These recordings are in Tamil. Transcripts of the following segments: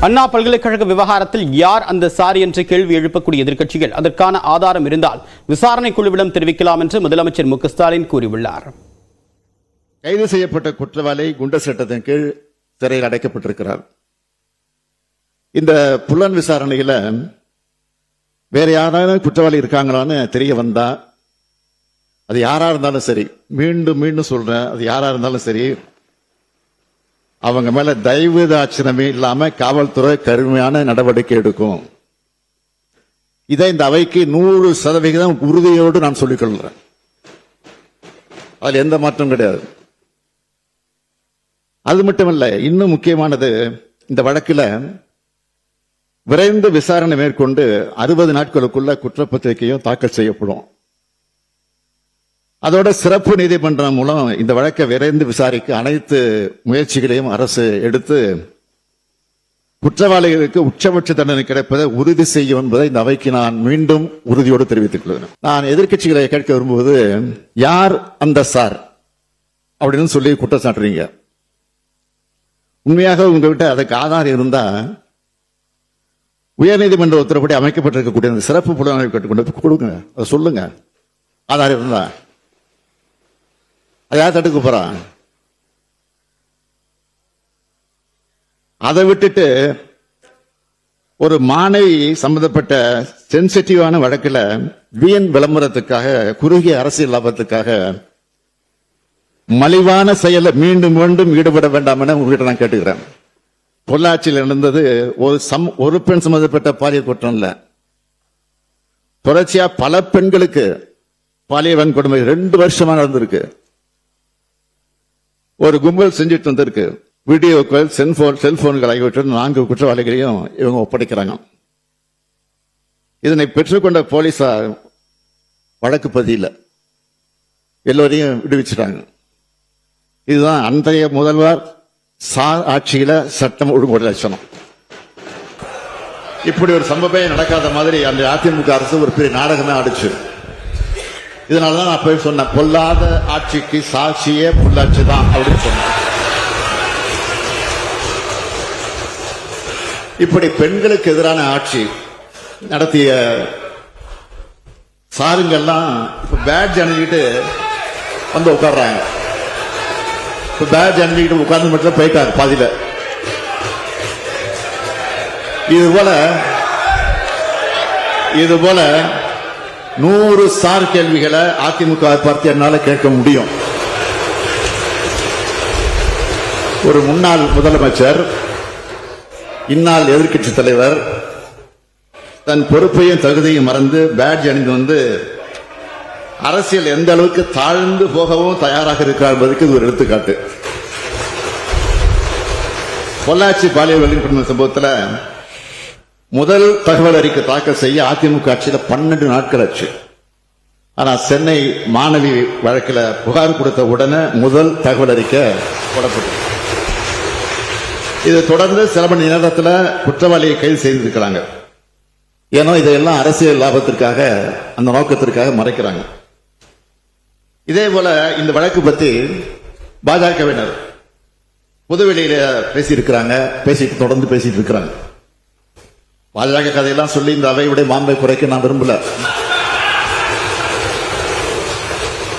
அண்ணா பல்கலைக்கழக விவகாரத்தில் யார் அந்த சாரி என்ற கேள்வி எழுப்பக்கூடிய எதிர்க்கட்சிகள் அதற்கான ஆதாரம் இருந்தால் விசாரணை குழுவிடம் தெரிவிக்கலாம் என்று முதலமைச்சர் மு க ஸ்டாலின் கூறியுள்ளார். கைது செய்யப்பட்ட குற்றவாளி குண்டர் சட்டத்தின் கீழ் சிறையில் அடைக்கப்பட்டிருக்கிறார். இந்த புலன் விசாரணையில வேற யாராவது குற்றவாளி இருக்காங்களான்னு தெரிய வந்தா, அது யாரா இருந்தாலும் சரி, மீண்டும் மீண்டும் சொல்றேன், அது யாரா இருந்தாலும் சரி, அவங்க மேல தயவு தாட்சணமே இல்லாம காவல்துறை கடுமையான நடவடிக்கை எடுக்கும். இதை இந்த அவைக்கு 100% உறுதியோடு நான் சொல்லிக் கொள்கிறேன். அதுல எந்த மாற்றம் கிடையாது. அது மட்டுமல்ல, இன்னும் முக்கியமானது, இந்த வழக்கில் விரைந்து விசாரணை மேற்கொண்டு 60 நாட்களுக்குள்ள குற்றப்பத்திரிகையும் தாக்கல் செய்யப்படும். அதோட சிறப்பு நீதிமன்றம் மூலம் இந்த வழக்கை விரைந்து விசாரிக்க அனைத்து முயற்சிகளையும் அரசு எடுத்து குற்றவாளிகளுக்கு உச்சபட்ச தண்டனை கிடைப்பதை உறுதி செய்யும் என்பதை இந்த அவைக்கு நான் மீண்டும் உறுதியோடு தெரிவித்துக் கொள்கிறேன். நான் எதிர்க்கட்சிகளை கேட்க விரும்புவது, யார் அந்த சார் அப்படின்னு சொல்லி குற்றம் சாட்டுறீங்க. உண்மையாக உங்ககிட்ட அதுக்கு ஆதாரம் இருந்தா உயர்நீதிமன்ற உத்தரவுப்படி அமைக்கப்பட்டிருக்கக்கூடிய அந்த சிறப்பு புலனாய்வு கட்டுக்கொண்டு கொடுங்க, அதை சொல்லுங்க. ஆதாரம் இருந்தா அதை யார் தடுக்க போறான்? அதை விட்டுட்டு ஒரு மாணவி சம்பந்தப்பட்ட சென்சிட்டிவான வழக்கில் வீண் விளம்பரத்துக்காக, குறுகிய அரசியல் லாபத்துக்காக மலிவான செயல மீண்டும் மீண்டும் ஈடுபட வேண்டாம் என உங்ககிட்ட நான் கேட்டுக்கிறேன். பொள்ளாச்சியில் நடந்தது ஒரு பெண் சம்பந்தப்பட்ட பாலியல் குற்றம் இல்ல, தொடர்ச்சியா பல பெண்களுக்கு பாலியல் வன்கொடுமை 2 வருஷமா நடந்திருக்கு. ஒரு கும்பல் செஞ்சுட்டு வந்திருக்கு. வீடியோக்கள், செல்போன்கள் ஆகியவற்றை 4 குற்றவாளிகளையும் இவங்க ஒப்படைக்கிறாங்க. இதனை பெற்றுக்கொண்ட போலீசார் வழக்கு பதியல, எல்லோரையும் விடுவிச்சிட்டாங்க. இதுதான் அன்றைய முதல்வர் சார் ஆட்சியில சட்டம் ஒழுங்கு லட்சணம். இப்படி ஒரு சம்பவமே நடக்காத மாதிரி அந்த அதிமுக அரசு ஒரு பெரிய நாடகமே ஆடிச்சு. இதனாலதான் நான் போய் சொன்னேன், பொல்லாத ஆட்சிக்கு சாட்சியே பொள்ளாச்சி தான் அப்படின்னு சொன்னேன். இப்படி பெண்களுக்கு எதிரான ஆட்சி நடத்திய சாருங்கெல்லாம் இப்ப பேட்ஜ் அணிஞ்சிட்டு வந்து உட்கார்றாங்க. பேட்ஜ் அணிஞ்சிட்டு உட்கார்ந்து மட்டும் போயிட்டாங்க பாதியில. இது போல 100 சார் கேள்விகளை அதிமுக பார்த்து என்னால கேட்க முடியும். ஒரு முன்னாள் முதலமைச்சர், இந்நாள் எதிர்க்கட்சி தலைவர் தன் பொறுப்பையும் தகுதியும் மறந்து பேட்ஜ் அணிந்து வந்து அரசியல் எந்த அளவுக்கு தாழ்ந்து போகவும் தயாராக இருக்கிறார் என்பதற்கு இது ஒரு எடுத்துக்காட்டு. பொள்ளாச்சி பாலியல் வன்கொடுமை சம்பவத்தில் முதல் தகவல் அறிக்கை தாக்கல் செய்ய அதிமுக ஆட்சியில் 12 நாட்கள் ஆச்சு. ஆனா சென்னை மாணவி வழக்கில் புகார் கொடுத்த உடனே முதல் தகவல் அறிக்கை போடப்பட்டது. இது தொடர்ந்து சில மணி நேரத்தில் குற்றவாளியை கைது செய்திருக்கிறாங்க. ஏன்னா இதையெல்லாம் அரசியல் லாபத்திற்காக, அந்த நோக்கத்திற்காக மறைக்கிறாங்க. இதே போல இந்த வழக்கு பத்தி பாஜகவினர் பொதுவெளியில பேசியிருக்கிறாங்க, தொடர்ந்து பேசிட்டு இருக்கிறாங்க. பாஜக கதையெல்லாம் சொல்லி இந்த அவையுடைய மாண்பை குறைக்க நான் விரும்பல.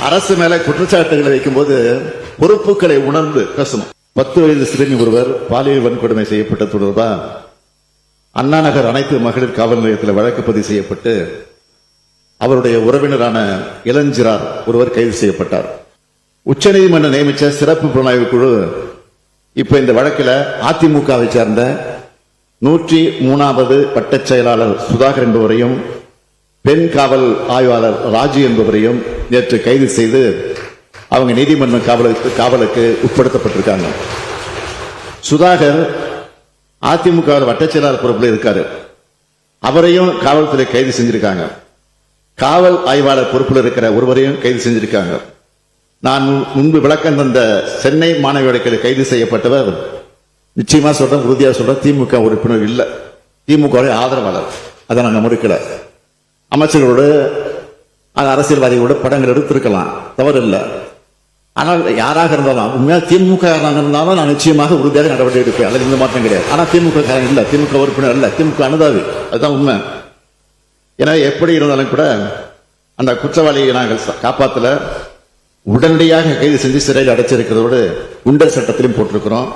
அரசு மேல குற்றச்சாட்டுகளை வைக்கும் போது பொறுப்புகளை உணர்ந்து பேசணும். 10 வயது சிறுமி ஒருவர் பாலியல் வன்கொடுமை செய்யப்பட்ட தொடர்பா அண்ணா நகர் அனைத்து மகளிர் காவல் நிலையத்தில் வழக்கு பதிவு செய்யப்பட்டு அவருடைய உறவினரான இளஞ்சிறார் ஒருவர் கைது செய்யப்பட்டார். உச்சநீதிமன்றம் நியமித்த சிறப்பு புலனாய்வு குழு இப்ப இந்த வழக்கில் அதிமுகவை சேர்ந்த 103வது வட்டச் செயலாளர் சுதாகர் என்பவரையும் பெண் காவல் ஆய்வாளர் ராஜு என்பவரையும் நேற்று கைது செய்து அவங்க நீதிமன்ற காவலுக்கு உட்படுத்தப்பட்டிருக்காங்க. சுதாகர் அதிமுக வட்டச் செயலாளர் பொறுப்பில் இருக்காரு. அவரையும் காவல்துறை கைது செஞ்சிருக்காங்க. காவல் ஆய்வாளர் பொறுப்பில் இருக்கிற ஒருவரையும் கைது செஞ்சிருக்காங்க. நான் முன்பு விளக்கம் தந்த சென்னை மாணவி வழக்கில் கைது செய்யப்பட்டவர் நிச்சயமா சொல்றேன், உறுதியா சொல்றேன், திமுக உறுப்பினர் இல்ல, திமுக ஆதரவாளர். அதை நாங்க மறுக்கல. அமைச்சர்களோடு அரசியல்வாதிகளோட படங்கள் எடுத்திருக்கலாம், தவறு இல்லை. ஆனால் யாராக இருந்தாலும் உண்மையாக திமுக இருந்தாலும் நான் நிச்சயமாக உறுதியாக நடவடிக்கை எடுப்பேன். அதில் எந்த மாற்றம் கிடையாது. ஆனால் திமுக காரன் இல்ல, திமுக உறுப்பினர் அல்ல, திமுக அனுதாவி. அதுதான் உண்மை. எனவே எப்படி இருந்தாலும் கூட அந்த குற்றவாளியை நாங்கள் காப்பாற்றல, உடனடியாக கைது செஞ்சு சிறையில் அடைச்சிருக்கிறதோடு குண்டர் சட்டத்திலும் போட்டிருக்கிறோம்.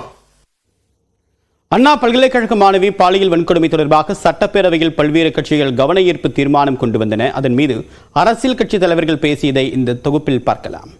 அண்ணா பல்கலைக்கழக மாணவி பாலியல் வன்கொடுமை தொடர்பாக சட்டப்பேரவையில் பல்வேறு கட்சிகள் கவன ஈர்ப்பு தீர்மானம் கொண்டு வந்தன. அதன் மீது அரசியல் கட்சி தலைவர்கள் பேசியதை இந்த தொகுப்பில் பார்க்கலாம்.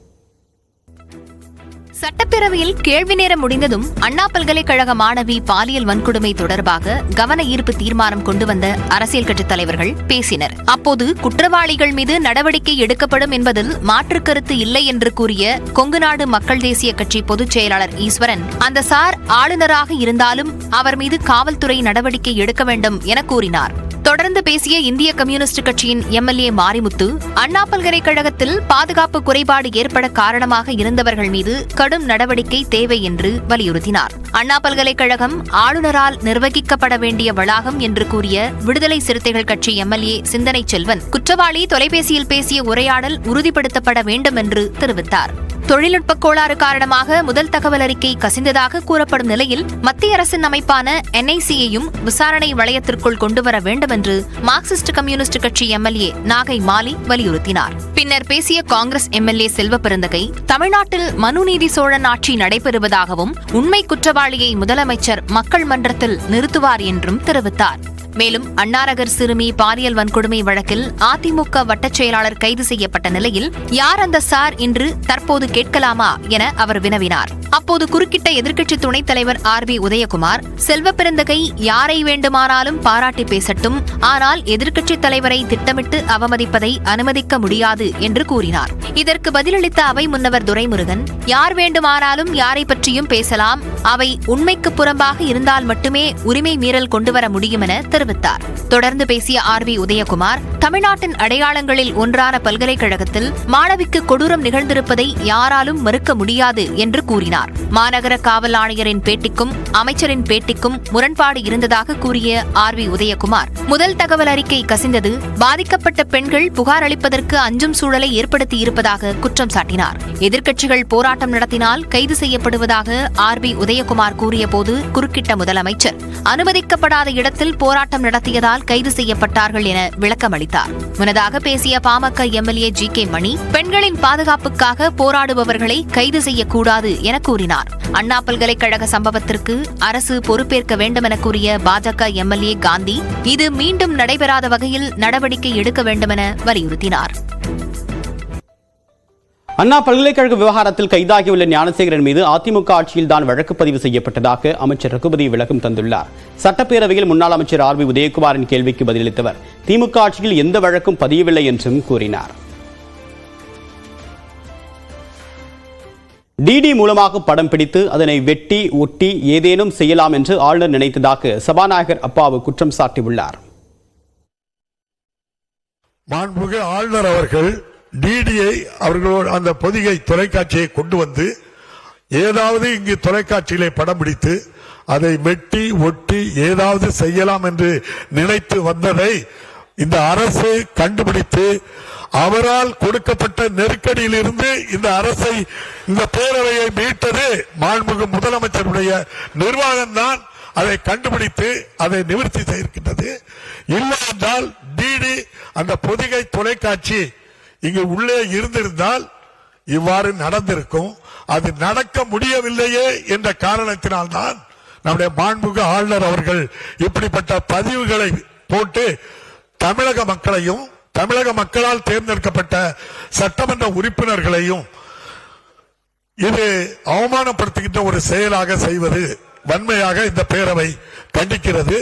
சட்டப்பேரவையில் கேள்வி நேரம் முடிந்ததும் அண்ணா பல்கலைக்கழக மாணவி பாலியல் வன்கொடுமை தொடர்பாக கவன ஈர்ப்பு தீர்மானம் கொண்டு வந்த அரசியல் கட்சித் தலைவர்கள் பேசினர். அப்போது குற்றவாளிகள் மீது நடவடிக்கை எடுக்கப்படும் என்பதில் மாற்றுக் கருத்து இல்லை என்று கூறிய கொங்குநாடு மக்கள் தேசிய கட்சி பொதுச் செயலாளர் ஈஸ்வரன், அந்த சார் ஆளுநராக இருந்தாலும் அவர் மீது காவல்துறை நடவடிக்கை எடுக்க வேண்டும் என கூறினார். தொடர்ந்து பேசிய இந்திய கம்யூனிஸ்ட் கட்சியின் எம்எல்ஏ மாரிமுத்து, அண்ணா பல்கலைக்கழகத்தில் பாதுகாப்பு குறைபாடு ஏற்பட காரணமாக இருந்தவர்கள் மீது கடும் நடவடிக்கை தேவை என்று வலியுறுத்தினார். அண்ணா பல்கலைக்கழகம் ஆளுநரால் நிர்வகிக்கப்பட வேண்டிய வளாகம் என்று கூறிய விடுதலை சிறுத்தைகள் கட்சி எம்எல்ஏ சிந்தனை செல்வன், குற்றவாளி தொலைபேசியில் பேசிய உரையாடல் உறுதிப்படுத்தப்பட வேண்டும் என்று தெரிவித்தார். தொழில்நுட்ப கோளாறு காரணமாக முதல் தகவல் அறிக்கை கசிந்ததாக கூறப்படும் நிலையில் மத்திய அரசின் அமைப்பான என்ஐசியையும் விசாரணை வளையத்திற்குள் கொண்டுவர வேண்டும் என்று மார்க்சிஸ்ட் கம்யூனிஸ்ட் கட்சி எம்எல்ஏ நாகை மாலி வலியுறுத்தினார். பின்னர் பேசிய காங்கிரஸ் எம்எல்ஏ செல்வ பெருந்தகை, தமிழ்நாட்டில் மனுநீதி சோழன் ஆட்சி நடைபெறுவதாகவும் உண்மை குற்றவாளியை முதலமைச்சர் மக்கள் மன்றத்தில் நிறுத்துவார் என்றும் தெரிவித்தார். மேலும் அன்னாரகர் சிறுமி பாலியல் வன்கொடுமை வழக்கில் அதிமுக வட்டச் செயலாளர் கைது செய்யப்பட்ட நிலையில் யார் அந்த சார் என்று தற்போது கேட்கலாமா என அவர் வினவினார். அப்போது குறுக்கிட்ட எதிர்க்கட்சி துணைத் தலைவர் ஆர்.பி. உதயகுமார், செல்வ பெருந்தகை யாரை வேண்டுமானாலும் பாராட்டி பேசட்டும், ஆனால் எதிர்க்கட்சித் தலைவரை திட்டமிட்டு அவமதிப்பதை அனுமதிக்க முடியாது என்று கூறினார். இதற்கு பதிலளித்த அவை முன்னவர் துரைமுருகன், யார் வேண்டுமானாலும் யாரை பற்றியும் பேசலாம், அவை உண்மைக்கு புறம்பாக இருந்தால் மட்டுமே உரிமை மீறல் கொண்டுவர முடியும் என தெரிவித்தார். தொடர்ந்து பேசிய ஆர்.பி. உதயகுமார், தமிழ்நாட்டின் அடையாளங்களில் ஒன்றான பல்கலைக்கழகத்தில் மாணவிக்கு கொடூரம் நிகழ்ந்திருப்பதை யாராலும் மறுக்க முடியாது என்று கூறினார். மாநகர காவல் ஆணையரின் பேட்டிக்கும் அமைச்சரின் பேட்டிக்கும் முரண்பாடு இருந்ததாக கூறிய ஆர்.வி. உதயகுமார், முதல் தகவல் அறிக்கை கசிந்தது பாதிக்கப்பட்ட பெண்கள் புகார் அளிப்பதற்கு அஞ்சும் சூழலை ஏற்படுத்தியிருப்பதாக குற்றம் சாட்டினார். எதிர்க்கட்சிகள் போராட்டம் நடத்தினால் கைது செய்யப்படுவதாக ஆர்.பி. உதயகுமார் கூறியபோது குறுக்கிட்ட முதலமைச்சர், அனுமதிக்கப்படாத இடத்தில் போராட்டம் நடத்தியதால் கைது செய்யப்பட்டார்கள் என விளக்கம் அளித்தார். முன்னதாக பேசிய பாமக எம்எல்ஏ ஜி.கே. மணி, பெண்களின் பாதுகாப்புக்காக போராடுபவர்களை கைது செய்யக்கூடாது என கூறினார். அண்ணா பல்கலைக்கழக சம்பவத்திற்கு அரசு பொறுப்பேற்க வேண்டும் என கூறிய பாஜக எம்எல்ஏ காந்தி, இது மீண்டும் நடைபெறாத வகையில் நடவடிக்கை எடுக்க வேண்டும் என வலியுறுத்தினார். அண்ணா பல்கலைக்கழக விவகாரத்தில் கைதாகியுள்ள ஞானசேகரன் மீது அதிமுக ஆட்சியில் தான் வழக்கு பதிவு செய்யப்பட்டதாக அமைச்சர் ரகுபதி விளக்கம் தந்துள்ளார். சட்டப்பேரவையில் முன்னாள் அமைச்சர் ஆர்.பி. உதயகுமாரின் கேள்விக்கு பதிலளித்தவர், திமுக ஆட்சியில் எந்த வழக்கும் பதியவில்லை என்றும் கூறினார். டிடி மூலமாக படம் பிடித்து அதனை வெட்டி ஒட்டி ஏதேனும் செய்யலாம் என்று ஆளுநர் நினைத்ததாக சபாநாயகர் அப்பாவு குற்றம் சாட்டியுள்ளார். மாண்புமிகு ஆளுநர் அவர்கள் டிடியை அவர்களோடு அந்த பொதிகை தொலைக்காட்சியை கொண்டு வந்து ஏதாவது இங்கு தொலைக்காட்சியிலே படம் பிடித்து அதை வெட்டி ஒட்டி ஏதாவது செய்யலாம் என்று நினைத்து வந்ததை இந்த அரசு கண்டுபிடித்து அவரால் கொடுக்கப்பட்ட நெருக்கடியில் இருந்து இந்த அரசை இந்த பேரவையை மீட்டது மாண்புமிகு முதலமைச்சருடைய நிர்வாகம்தான். அதை கண்டுபிடித்து அதை நிவர்த்தி செய்திருக்கின்றது. இல்லை என்றால் டிடி அந்த பொதிகை தொலைக்காட்சி இங்கு உள்ளே இருந்திருந்தால் இவ்வாறு நடந்திருக்கும். அது நடக்க முடியவில்லையே என்ற காரணத்தினால்தான் நம்முடைய மாண்புமிகு ஆளுநர் அவர்கள் இப்படிப்பட்ட பதிவுகளை போட்டு தமிழக மக்களையும் தமிழக மக்களால் தேர்ந்தெடுக்கப்பட்ட சட்டமன்ற உறுப்பினர்களையும் இது அவமானப்படுத்துகின்ற ஒரு செயலாக செய்வது வன்மையாக இந்த பேரவை கண்டிக்கிறது.